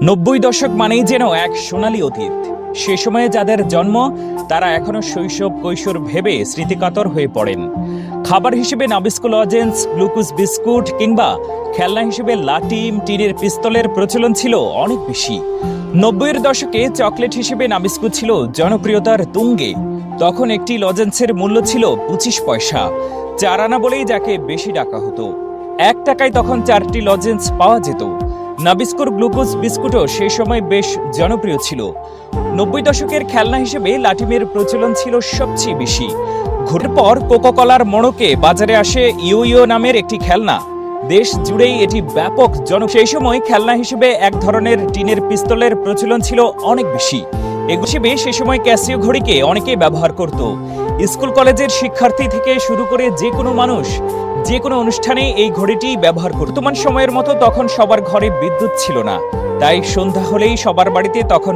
90 দশক মানেই যেন এক সোনালী অতীত। সে সময়ে যাদের জন্ম তারা এখনো শৈশব কৈশোর ভেবে স্মৃতিকাতর হয়ে পড়েন। খাবার হিসেবে নাবিস্কো লজেন্স, গ্লুকোজ বিস্কুট কিংবা খেলনা হিসেবে লাটিম, টিনের পিস্তলের প্রচলন ছিল অনেক বেশি। 90-এর দশকে চকলেট হিসেবে নাবিস্কো ছিল জনপ্রিয়তার তুঙ্গে। তখন একটি লজেন্সের মূল্য ছিল 25 পয়সা, 4 আনা বলেই যাকে বেশি ডাকা হতো। 1 টাকায় তখন 4টি লজেন্স পাওয়া যেত। নাবিস্কোর গ্লুকোজ বিস্কুটও সেই সময় বেশ জনপ্রিয় ছিল। 90 দশকের খেলনা হিসেবে লাটিমের প্রচলন ছিল সবচেয়ে বেশি। ঘুরের পর কোকাকোলার মোড়কে বাজারে আসে ইয়ো ইয়ো নামের একটি খেলনা। দেশ জুড়েই এটি ব্যাপক সেই সময় খেলনা হিসেবে এক ধরনের টিনের পিস্তলের প্রচলন ছিল অনেক বেশি। হিসেবে সে সময় ক্যাসিও ঘড়িকে অনেকেই ব্যবহার করত। স্কুল কলেজের শিক্ষার্থী থেকে শুরু করে যে কোনো মানুষ যে কোনো অনুষ্ঠানে এই ঘড়িটি ব্যবহার করত। বর্তমান সময়ের মতো তখন সবার ঘরে বিদ্যুৎ ছিল না, তাই সন্ধ্যা হলেই সবার বাড়িতে তখন